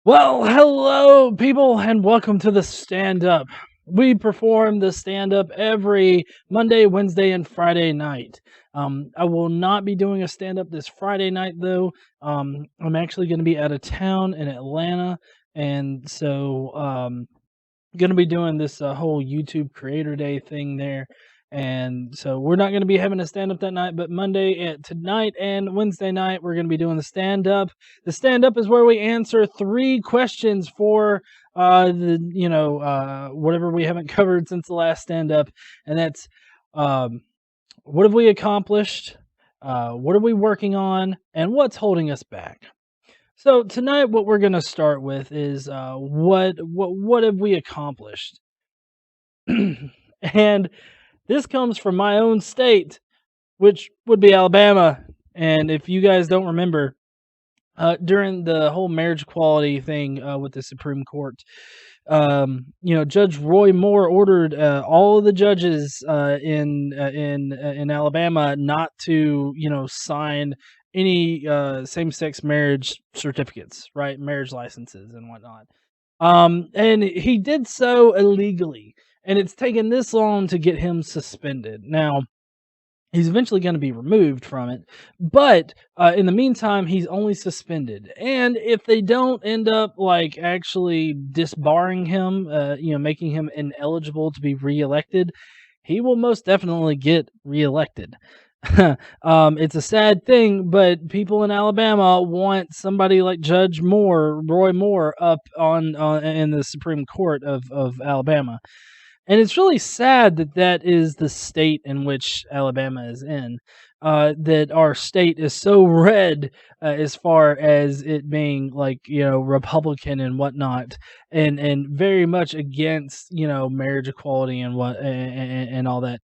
Well, hello, people, and welcome to the stand up. We perform the stand up every Monday, Wednesday, and Friday night. I will not be doing a stand up this Friday night, though. I'm actually going to be out of town in Atlanta, and so going to be doing this whole YouTube Creator Day thing there. And so we're not going to be having a stand up that night, but tonight and Wednesday night, we're going to be doing the stand up. The stand up is where we answer 3 questions for whatever we haven't covered since the last stand up. And that's um, what have we accomplished? What are we working on? And what's holding us back? So tonight, what we're going to start with is what have we accomplished? And this comes from my own state, which would be Alabama. And if you guys don't remember, during the whole marriage equality thing with the Supreme Court, Judge Roy Moore ordered all of the judges in Alabama not to, sign any same-sex marriage certificates, right? Marriage licenses and whatnot. And he did so illegally, and it's taken this long to get him suspended. Now, he's eventually going to be removed from it, but in the meantime, he's only suspended. And if they don't end up like actually disbarring him, making him ineligible to be reelected, he will most definitely get reelected. It's a sad thing, but people in Alabama want somebody like Roy Moore, up on in the Supreme Court of Alabama. And it's really sad that that is the state in which Alabama is in. That our state is so red as far as it being like Republican and whatnot, and very much against marriage equality and all that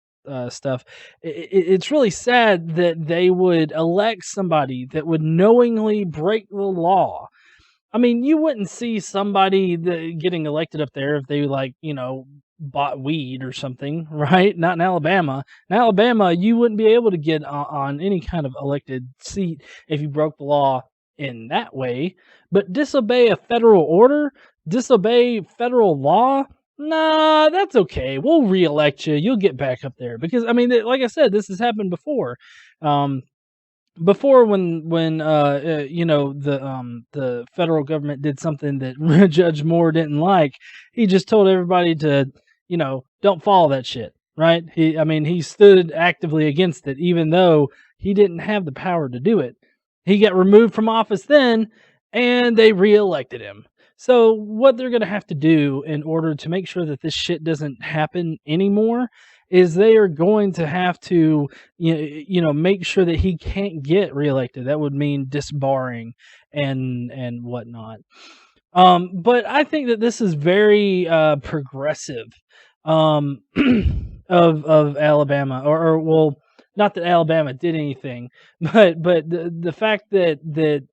stuff. It's really sad that they would elect somebody that would knowingly break the law. I mean, you wouldn't see somebody getting elected up there if they bought weed or something, right? Not in Alabama. In Alabama, you wouldn't be able to get on any kind of elected seat if you broke the law in that way. But disobey a federal order, disobey federal law, nah, that's okay. We'll reelect you. You'll get back up there because I mean, like I said, this has happened before. Um, Before when the federal government did something that Judge Moore didn't like, he just told everybody to don't follow that shit, right? He stood actively against it, even though he didn't have the power to do it. He got removed from office then, and they reelected him. So what they're going to have to do in order to make sure that this shit doesn't happen anymore is they are going to have to make sure that he can't get reelected. That would mean disbarring and whatnot. But I think that this is very progressive um, of Alabama, or well, not that Alabama did anything, but the fact that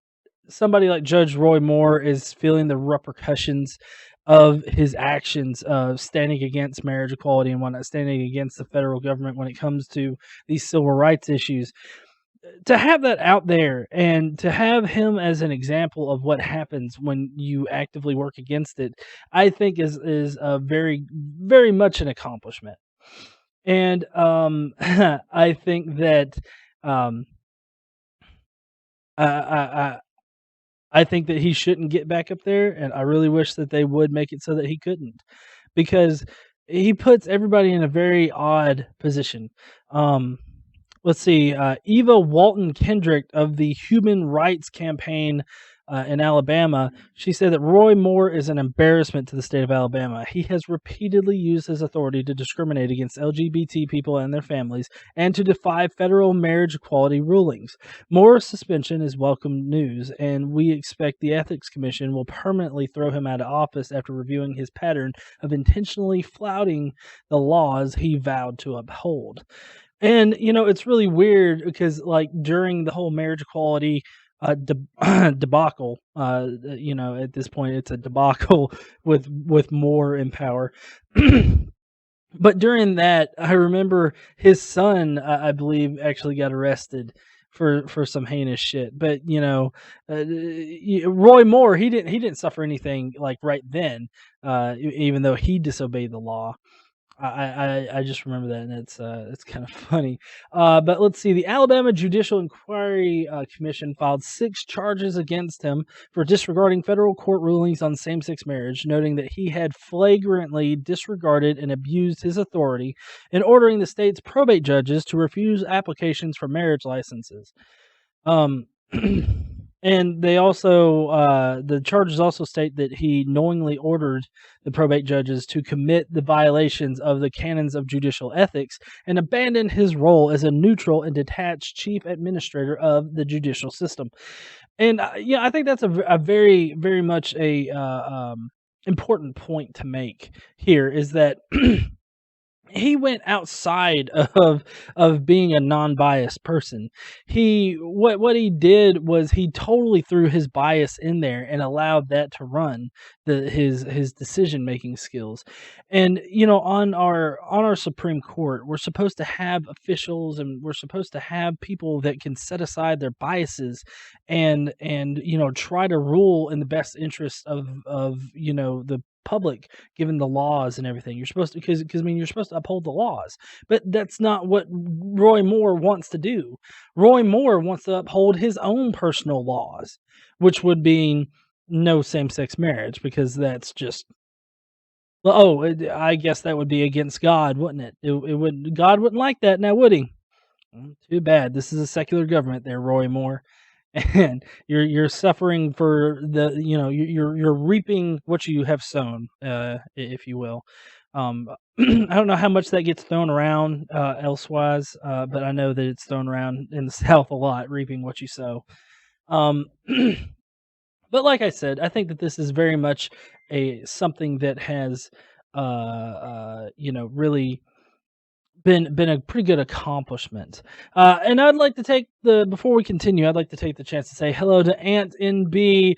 somebody like Judge Roy Moore is feeling the repercussions of his actions of standing against marriage equality and whatnot, standing against the federal government when it comes to these civil rights issues. To have that out there and to have him as an example of what happens when you actively work against it, I think is a very, very much an accomplishment. And I think that um, I, I, I think that he shouldn't get back up there, and I really wish that they would make it so that he couldn't, because he puts everybody in a very odd position. Um, let's see, Eva Walton Kendrick of the Human Rights Campaign in Alabama, she said that Roy Moore is an embarrassment to the state of Alabama. He has repeatedly used his authority to discriminate against LGBT people and their families and to defy federal marriage equality rulings. Moore's suspension is welcome news, and we expect the Ethics Commission will permanently throw him out of office after reviewing his pattern of intentionally flouting the laws he vowed to uphold. And it's really weird because like during the whole marriage equality debacle, at this point it's a debacle with Moore in power. But during that, I remember his son, I believe, actually got arrested for some heinous shit. But Roy Moore, he didn't suffer anything like right then, even though he disobeyed the law. I just remember that, and it's kind of funny. But let's see. The Alabama Judicial Inquiry Commission filed 6 charges against him for disregarding federal court rulings on same-sex marriage, noting that he had flagrantly disregarded and abused his authority in ordering the state's probate judges to refuse applications for marriage licenses. Um, and they also the charges also state that he knowingly ordered the probate judges to commit the violations of the canons of judicial ethics and abandon his role as a neutral and detached chief administrator of the judicial system. And yeah, I think that's a very, very much a important point to make here is that he went outside of being a non-biased person. What he did was he totally threw his bias in there and allowed that to run his decision-making skills. And on our Supreme Court, we're supposed to have officials, and we're supposed to have people that can set aside their biases and try to rule in the best interest of the public, given the laws and everything. You're supposed to, because you're supposed to uphold the laws, but that's not what Roy Moore wants to do. Roy Moore wants to uphold his own personal laws, which would be no same-sex marriage, because that's just, well, I guess that would be against God, wouldn't it? It would. God wouldn't like that, now would he? Too bad. This is a secular government there, Roy Moore. And you're suffering for you're reaping what you have sown, if you will. I don't know how much that gets thrown around elsewise, but I know that it's thrown around in the South a lot, reaping what you sow. Um, but like I said, I think that this is very much a something that has really been a pretty good accomplishment. And I'd like to take the before we continue, I'd like to take the chance to say hello to Aunt NB,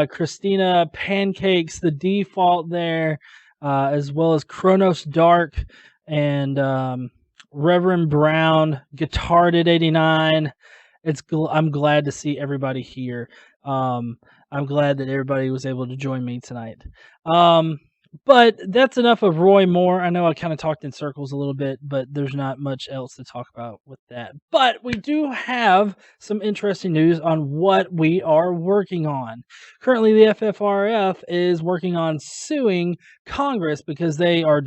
Christina Pancakes, the default there, as well as Kronos Dark and Reverend Brown, Guitarded 89. I'm glad to see everybody here. I'm glad that everybody was able to join me tonight. But that's enough of Roy Moore. I know I kind of talked in circles a little bit, but there's not much else to talk about with that. But we do have some interesting news on what we are working on. Currently, the FFRF is working on suing Congress because they are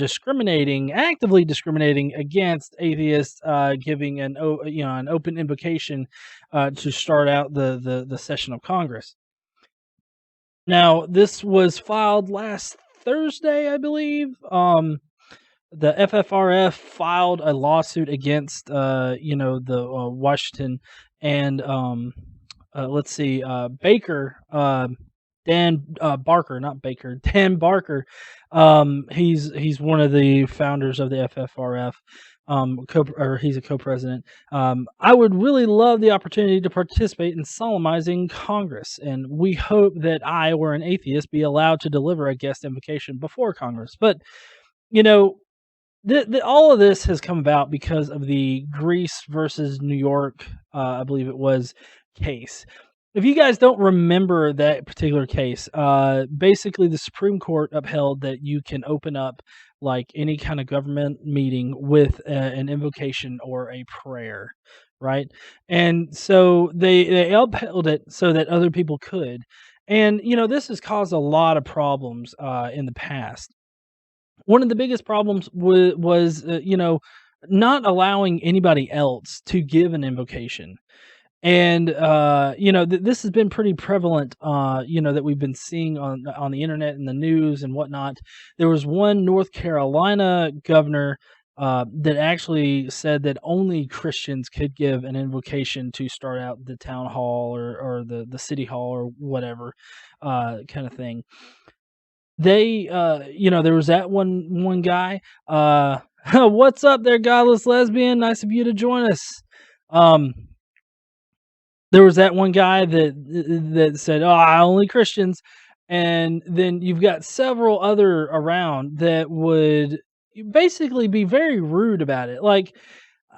actively discriminating against atheists, giving an open invocation to start out the session of Congress. Now, this was filed last Thursday, I believe. The FFRF filed a lawsuit against, the Washington and let's see, Baker, Dan Barker, not Baker, Dan Barker. He's one of the founders of the FFRF. He's a co-president. I would really love the opportunity to participate in solemnizing Congress, and we hope that I, or an atheist, be allowed to deliver a guest invocation before Congress. But all of this has come about because of the Greece versus New York, I believe it was, case. If you guys don't remember that particular case, basically the Supreme Court upheld that you can open up like any kind of government meeting with an invocation or a prayer, right? And so they upheld it so that other people could. And this has caused a lot of problems in the past. One of the biggest problems was not allowing anybody else to give an invocation. And this has been pretty prevalent, that we've been seeing on the internet and the news and whatnot. There was one North Carolina governor that actually said that only Christians could give an invocation to start out the town hall or the city hall or whatever kind of thing. They, there was that one guy. What's up there, Godless Lesbian? Nice of you to join us. There was that one guy that said, "Oh, only Christians," and then you've got several other around that would basically be very rude about it. Like,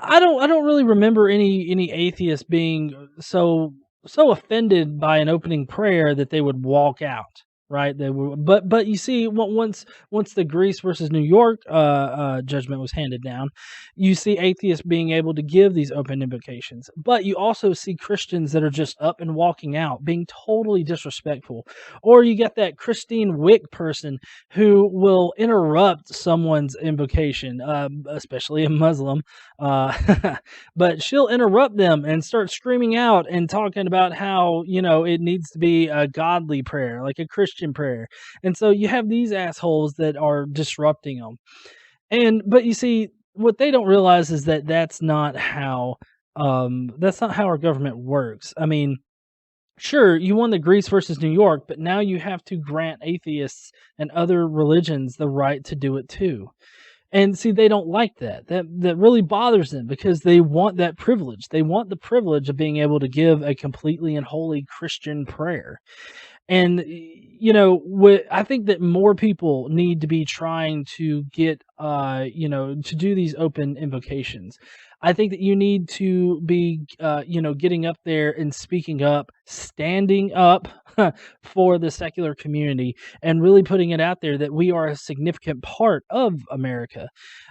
I don't really remember any atheists being so offended by an opening prayer that they would walk out, right? They would, but you see, once the Greece versus New York judgment was handed down, you see atheists being able to give these open invocations, but you also see Christians that are just up and walking out, being totally disrespectful, or you get that Christine Wick person who will interrupt someone's invocation, especially a Muslim, but she'll interrupt them and start screaming out and talking about how, it needs to be a godly prayer, like a Christian prayer. And so you have these assholes that are disrupting them. But you see, what they don't realize is that that's not how our government works. I mean, sure, you won the Greece versus New York, but now you have to grant atheists and other religions the right to do it too. And see, they don't like that. That really bothers them because they want that privilege. They want the privilege of being able to give a completely and wholly Christian prayer. And I think that more people need to be trying to get to do these open invocations. I think that you need to be getting up there and speaking up, standing up for the secular community, and really putting it out there that we are a significant part of America.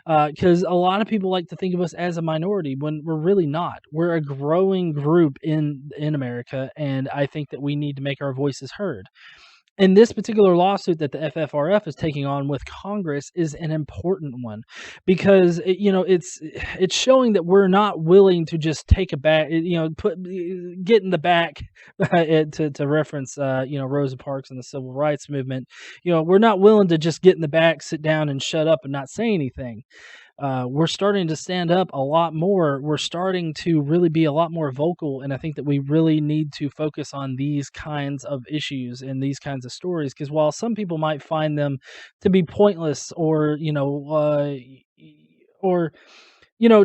Because a lot of people like to think of us as a minority when we're really not. We're a growing group in America, and I think that we need to make our voices heard. And this particular lawsuit that the FFRF is taking on with Congress is an important one because it's showing that we're not willing to just take a back, get in the back, to reference Rosa Parks and the civil rights movement. We're not willing to just get in the back, sit down, and shut up and not say anything. We're starting to stand up a lot more. We're starting to really be a lot more vocal, and I think that we really need to focus on these kinds of issues and these kinds of stories. Because while some people might find them to be pointless, or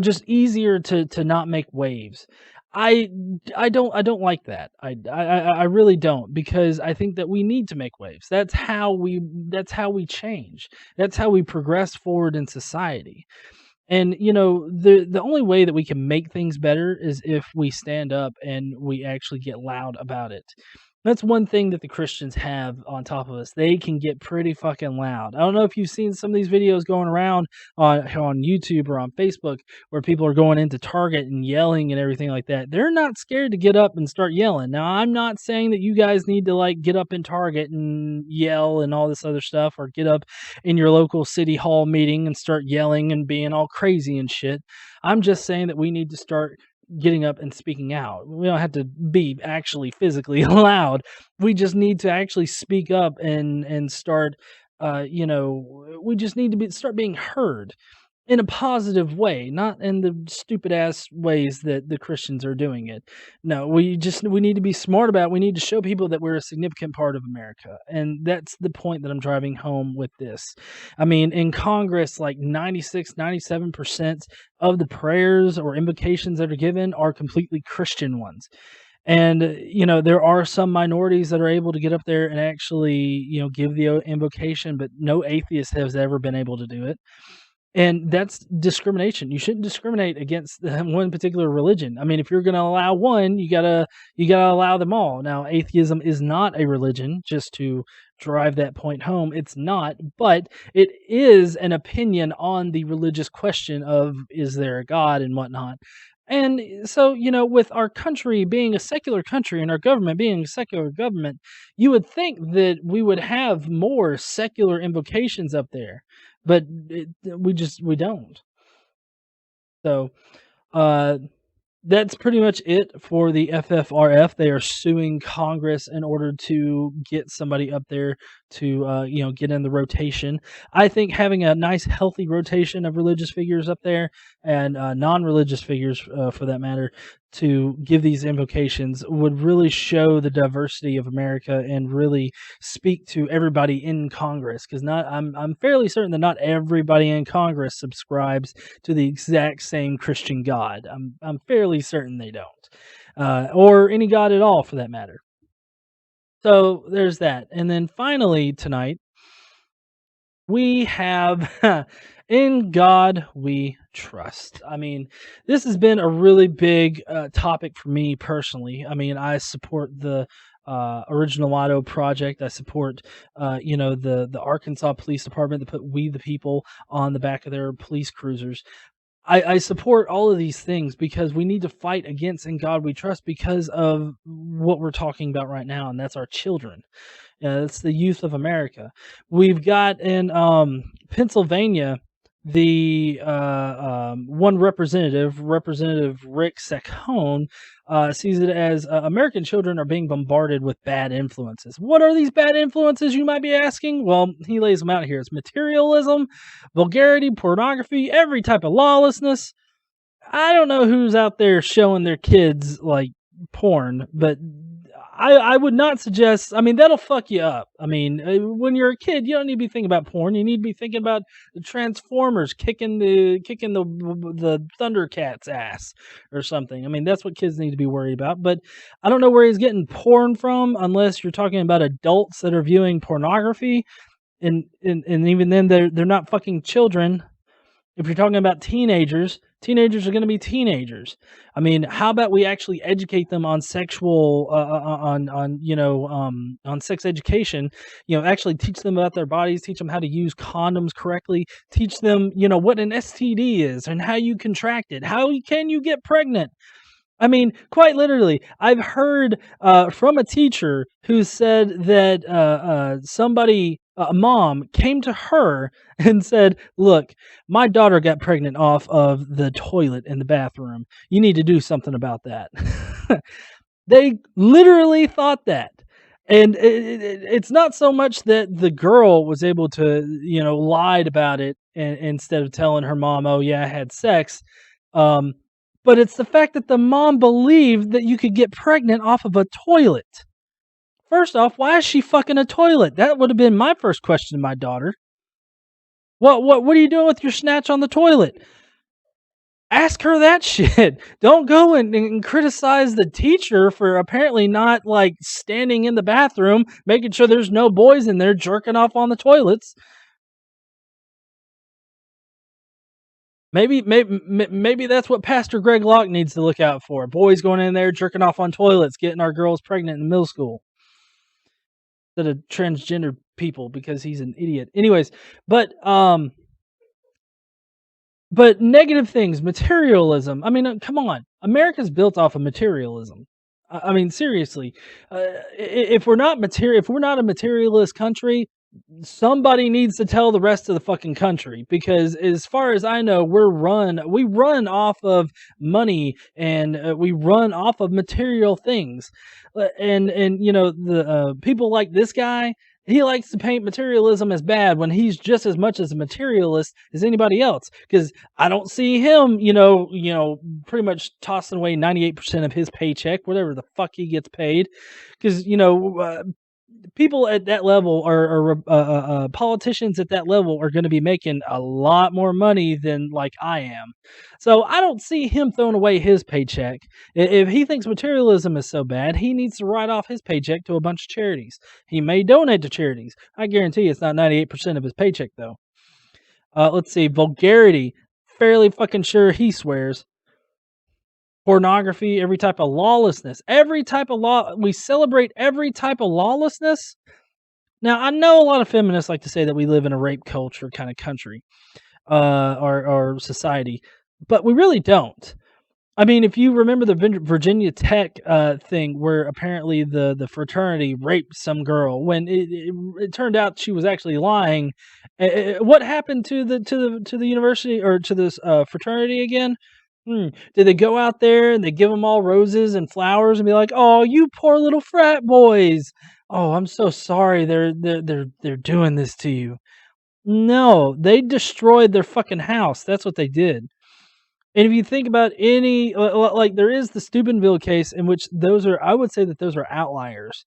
just easier to not make waves. I I don't like that. I really don't, because I think that we need to make waves. That's how we change. That's how we progress forward in society. And the only way that we can make things better is if we stand up and we actually get loud about it. That's one thing that the Christians have on top of us. They can get pretty fucking loud. I don't know if you've seen some of these videos going around on YouTube or on Facebook where people are going into Target and yelling and everything like that. They're not scared to get up and start yelling. Now, I'm not saying that you guys need to like get up in Target and yell and all this other stuff, or get up in your local city hall meeting and start yelling and being all crazy and shit. I'm just saying that we need to start getting up and speaking out. We don't have to be actually physically loud. We just need to actually speak up and start we just need to start being heard in a positive way, not in the stupid ass ways that the Christians are doing it. No, we need to be smart about it. We need to show people that we're a significant part of America. And that's the point that I'm driving home with this. I mean, in Congress, like 96, 97% of the prayers or invocations that are given are completely Christian ones. And there are some minorities that are able to get up there and actually give the invocation, but no atheist has ever been able to do it. And that's discrimination. You shouldn't discriminate against one particular religion. I mean, if you're gonna allow one, you gotta allow them all. Now, atheism is not a religion, just to drive that point home. It's not, but it is an opinion on the religious question of, is there a God and whatnot. And so, with our country being a secular country and our government being a secular government, you would think that we would have more secular invocations up there, but we don't. So, uh, that's pretty much it for the FFRF. They are suing Congress in order to get somebody up there to, get in the rotation. I think having a nice, healthy rotation of religious figures up there, and non-religious figures, for that matter, to give these invocations would really show the diversity of America and really speak to everybody in Congress. Because I'm fairly certain that not everybody in Congress subscribes to the exact same Christian God. I'm fairly certain they don't, or any God at all, for that matter. So there's that. And then finally tonight we have "In God We trust. I mean, this has been a really big topic for me personally. I mean, I support the Original Motto Project. I support, the Arkansas Police Department that put "We the People" on the back of their police cruisers. I support all of these things because we need to fight against "In God We Trust" because of what we're talking about right now, and that's our children. It's the youth of America. We've got in Pennsylvania the one Representative Rick Saccone, sees it as American children are being bombarded with bad influences. What are these bad influences, you might be asking? Well, he lays them out here. It's materialism, vulgarity, pornography, every type of lawlessness. I don't know who's out there showing their kids like porn, but I would not suggest. I mean, that'll fuck you up. I mean, when you're a kid, you don't need to be thinking about porn. You need to be thinking about the Transformers kicking the Thundercats ass or something. I mean, that's what kids need to be worried about. But I don't know where he's getting porn from, unless you're talking about adults that are viewing pornography, and even then, they're not fucking children. If you're talking about teenagers are going to be teenagers. I mean, how about we actually educate them on sexual, on sex education? Actually teach them about their bodies, teach them how to use condoms correctly, teach them, what an STD is and how you contract it. How can you get pregnant? I mean, quite literally, I've heard from a teacher who said that a mom, came to her and said, "Look, my daughter got pregnant off of the toilet in the bathroom. You need to do something about that." They literally thought that. And it's not so much that the girl was able to, lied about it, instead of telling her mom, "Oh, yeah, I had sex." Um, but it's the fact that the mom believed that you could get pregnant off of a toilet. First off, why is she fucking a toilet? That would have been my first question to my daughter. What are you doing with your snatch on the toilet? Ask her that shit. Don't go and criticize the teacher for apparently not like standing in the bathroom, making sure there's no boys in there jerking off on the toilets. Maybe that's what Pastor Greg Locke needs to look out for. Boys going in there jerking off on toilets, getting our girls pregnant in middle school, instead of transgender people, because he's an idiot. Anyways, but negative things, materialism. I mean, come on. America's built off of materialism. I mean, seriously. If we're not a materialist country, somebody needs to tell the rest of the fucking country, because as far as I know, we run off of money, and we run off of material things. And the people like this guy, he likes to paint materialism as bad when he's just as much as a materialist as anybody else, because I don't see him, pretty much tossing away 98% of his paycheck, whatever the fuck he gets paid, because people at that level, or politicians at that level, are going to be making a lot more money than like I am. So I don't see him throwing away his paycheck. If he thinks materialism is so bad, he needs to write off his paycheck to a bunch of charities. He may donate to charities. I guarantee it's not 98% of his paycheck, though. Let's see. Vulgarity. Fairly fucking sure he swears. Pornography, every type of lawlessness, every type of law. We celebrate every type of lawlessness. Now, I know a lot of feminists like to say that we live in a rape culture kind of country, or society, but we really don't. I mean, if you remember the Virginia Tech thing, where apparently the fraternity raped some girl, when it turned out she was actually lying. What happened to the university, or to this fraternity again? Did they go out there and they give them all roses and flowers and be like, "Oh, you poor little frat boys. Oh, I'm so sorry they're doing this to you." No, they destroyed their fucking house. That's what they did. And if you think about like, there is the Steubenville case, in which I would say that those are outliers.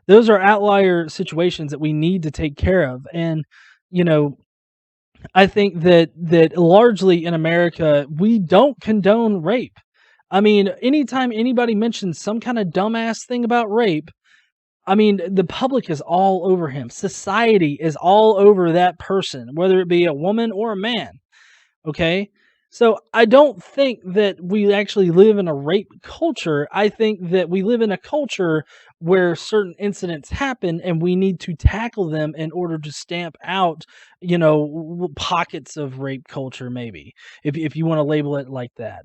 Those are outlier situations that we need to take care of. And, you know, I think that largely in America, we don't condone rape. I mean, anytime anybody mentions some kind of dumbass thing about rape, I mean, the public is all over him. Society is all over that person, whether it be a woman or a man. Okay? So I don't think that we actually live in a rape culture. I think that we live in a culture where certain incidents happen and we need to tackle them in order to stamp out, pockets of rape culture, maybe, if you want to label it like that.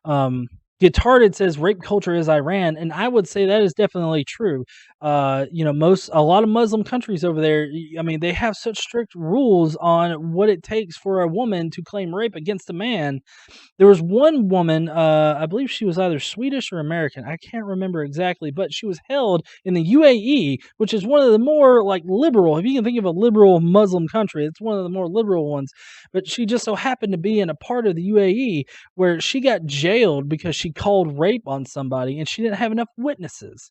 Um, Guitarded says rape culture is Iran, and I would say that is definitely true. A lot of Muslim countries over there, I mean, they have such strict rules on what it takes for a woman to claim rape against a man. There was one woman, I believe she was either Swedish or American. I can't remember exactly, but she was held in the UAE, which is one of the more like liberal. If you can think of a liberal Muslim country, it's one of the more liberal ones. But she just so happened to be in a part of the UAE where she got jailed because she called rape on somebody and she didn't have enough witnesses.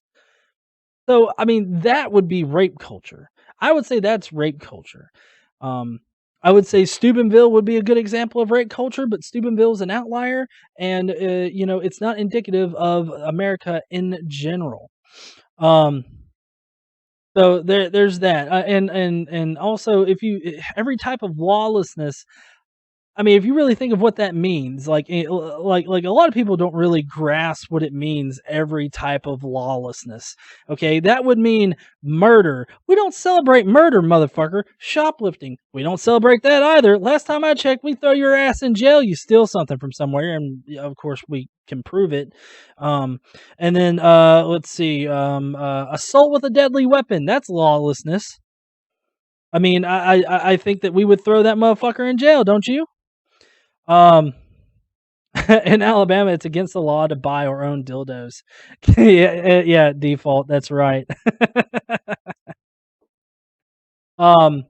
So, I mean, that would be rape culture. I would say that's rape culture. Um, I would say Steubenville would be a good example of rape culture, but Steubenville is an outlier, and it's not indicative of America in general. Um, so there's that, and also every type of lawlessness, I mean, if you really think of what that means, like a lot of people don't really grasp what it means. Every type of lawlessness, okay, that would mean murder. We don't celebrate murder, motherfucker. Shoplifting, we don't celebrate that either. Last time I checked, we throw your ass in jail. You steal something from somewhere, and of course we can prove it. Um, and then let's see, assault with a deadly weapon. That's lawlessness. I mean, I think that we would throw that motherfucker in jail, don't you? Um, in Alabama, it's against the law to buy or own dildos. Yeah, default. That's right. Um,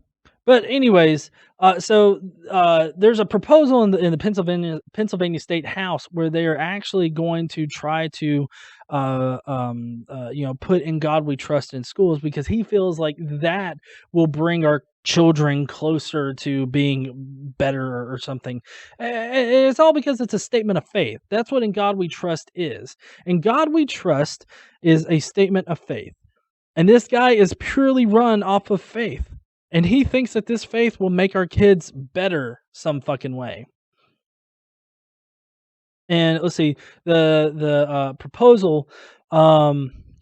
but anyways, there's a proposal in the Pennsylvania State House where they are actually going to try to, put "In God We Trust" in schools because he feels like that will bring our children closer to being better or something. It's all because it's a statement of faith. That's what "In God We Trust" is. "In God We Trust" is a statement of faith. And this guy is purely run off of faith. And he thinks that this faith will make our kids better some fucking way. And let's see, the proposal.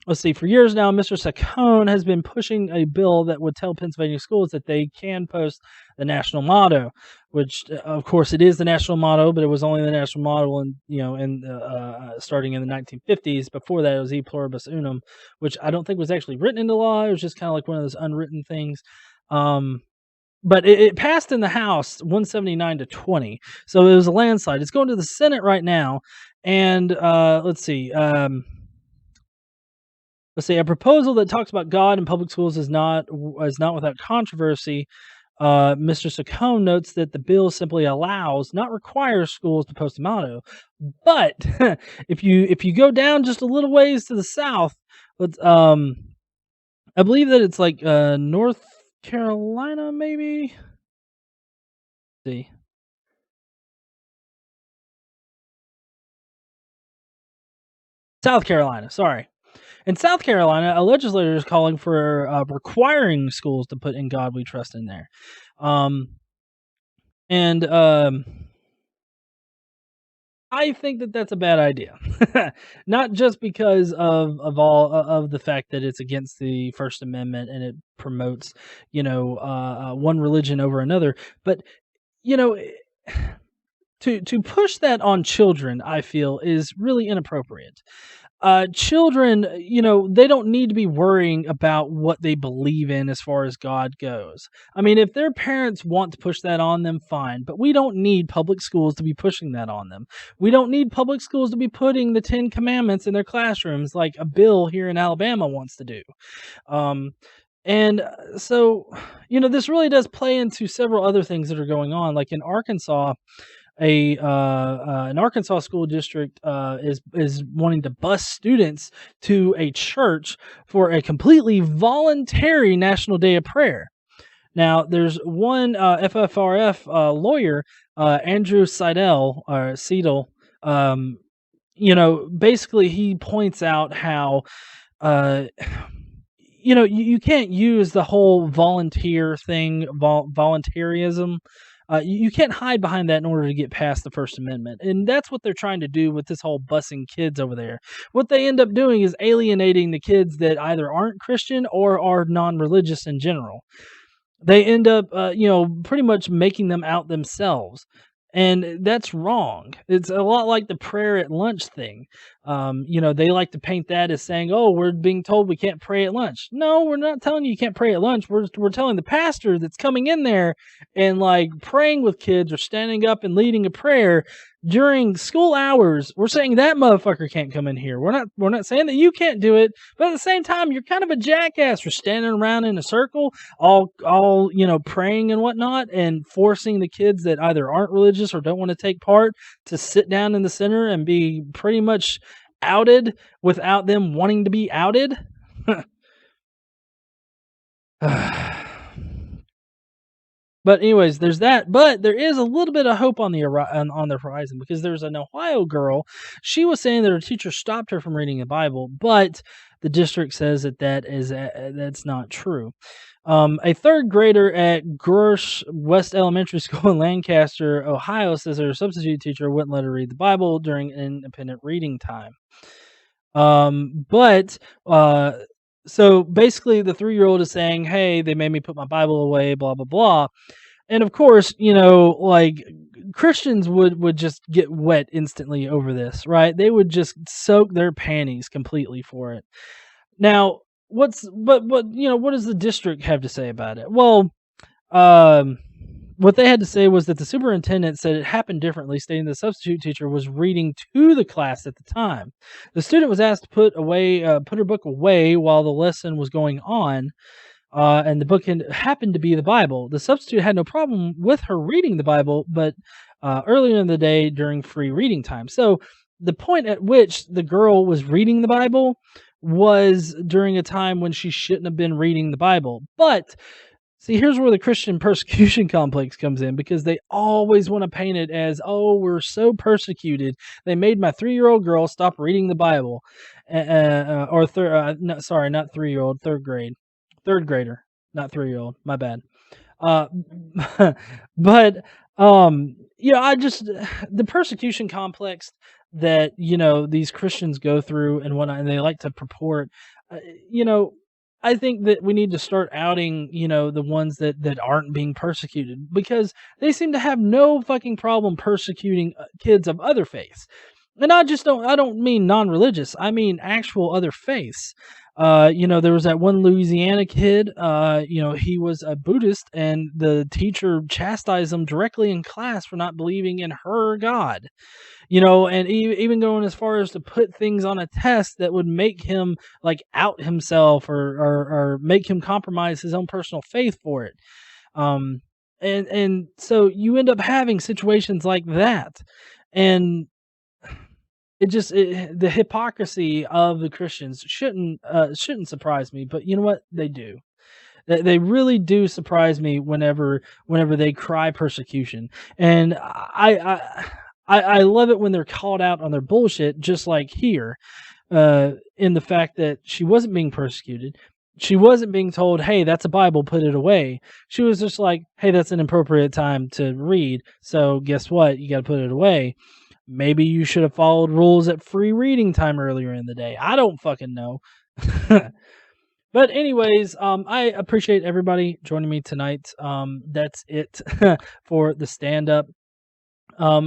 Let's see, for years now, Mr. Saccone has been pushing a bill that would tell Pennsylvania schools that they can post the national motto, which, of course, it is the national motto, but it was only the national motto, starting in the 1950s. Before that, it was "E pluribus unum," which I don't think was actually written into law. It was just kind of like one of those unwritten things. Um, but it passed in the House 179-20, so it was a landslide. It's going to the Senate right now, and let's see, a proposal that talks about God in public schools is not without controversy. Mr. Saccone notes that the bill simply allows, not requires, schools to post a motto. But if you go down just a little ways to the south, let's I believe that it's like North Carolina, maybe. Let's see. South Carolina, sorry. In South Carolina, a legislator is calling for requiring schools to put "In God We Trust" in there. Um, and I think that that's a bad idea. Not just because of the fact that it's against the First Amendment and it promotes, one religion over another, but you know, to push that on children, I feel, is really inappropriate. Children, they don't need to be worrying about what they believe in as far as God goes. I mean, if their parents want to push that on them, fine, but we don't need public schools to be pushing that on them. We don't need public schools to be putting the 10 Commandments in their classrooms like a bill here in Alabama wants to do. Um, and this really does play into several other things that are going on. Like in Arkansas, an Arkansas school district is wanting to bus students to a church for a completely voluntary National Day of Prayer. Now, there's one FFRF lawyer, Andrew Seidel. Basically, he points out how uh, you can't use the whole volunteer thing, voluntarism, You can't hide behind that in order to get past the First Amendment, and that's what they're trying to do with this whole busing kids over there. What they end up doing is alienating the kids that either aren't Christian or are non-religious in general. They end up, pretty much making them out themselves, and that's wrong. It's a lot like the prayer at lunch thing. They like to paint that as saying, "Oh, we're being told we can't pray at lunch." No, we're not telling you can't pray at lunch. We're telling the pastor that's coming in there and, like, praying with kids or standing up and leading a prayer during school hours. We're saying that motherfucker can't come in here. We're not saying that you can't do it, but at the same time, you're kind of a jackass for standing around in a circle all praying and whatnot, and forcing the kids that either aren't religious or don't want to take part to sit down in the center and be pretty much outed without them wanting to be outed. But anyways, there's that. But there is a little bit of hope on the horizon, because there's an Ohio girl. She was saying that her teacher stopped her from reading the Bible, but the district says that's not true. A third grader at Gersh West Elementary School in Lancaster, Ohio, says her substitute teacher wouldn't let her read the Bible during independent reading time. But so basically, the 3-year-old is saying, "Hey, they made me put my Bible away, blah blah blah." And of course, like, Christians would just get wet instantly over this, right? They would just soak their panties completely for it. Now, what does the district have to say about it? Well, what they had to say was that the superintendent said it happened differently, stating the substitute teacher was reading to the class at the time. The student was asked to put her book away while the lesson was going on, and the book happened to be the Bible. The substitute had no problem with her reading the Bible, but earlier in the day during free reading time. So the point at which the girl was reading the Bible was during a time when she shouldn't have been reading the Bible. But see, here's where the Christian persecution complex comes in, because they always want to paint it as, "Oh, we're so persecuted. They made my 3-year-old girl stop reading the Bible." No, sorry, not 3-year-old, third grader, not 3-year-old. My bad. Uh, but I just the persecution complex that these Christians go through and whatnot, and they like to purport. Uh, you know, I think that we need to start outing the ones that aren't being persecuted, because they seem to have no fucking problem persecuting kids of other faiths. And I don't mean non-religious. I mean actual other faiths. There was that one Louisiana kid, he was a Buddhist, and the teacher chastised him directly in class for not believing in her God. And even going as far as to put things on a test that would make him, like, out himself, or make him compromise his own personal faith for it. And so you end up having situations like that. And the hypocrisy of the Christians shouldn't surprise me, but you know what? They do. They really do surprise me whenever they cry persecution. And I love it when they're called out on their bullshit, just like here, in the fact that she wasn't being persecuted. She wasn't being told, "Hey, that's a Bible, put it away." She was just like, "Hey, that's an appropriate time to read, so guess what? You got to put it away. Maybe you should have followed rules at free reading time earlier in the day." I don't fucking know. But anyways, I appreciate everybody joining me tonight. That's it for the stand-up.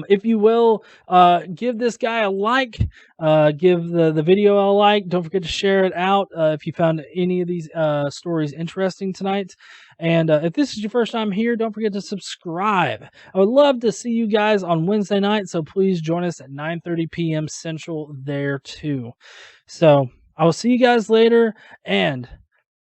If you will, give this guy a like, give the video a like. Don't forget to share it out if you found any of these stories interesting tonight. And if this is your first time here, don't forget to subscribe. I would love to see you guys on Wednesday night, so please join us at 9:30 p.m. Central there too. So I will see you guys later, and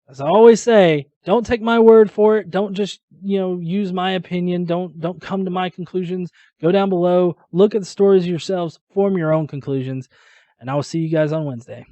as I always say, don't take my word for it. Don't just, use my opinion. Don't come to my conclusions. Go down below, look at the stories yourselves, form your own conclusions, and I will see you guys on Wednesday.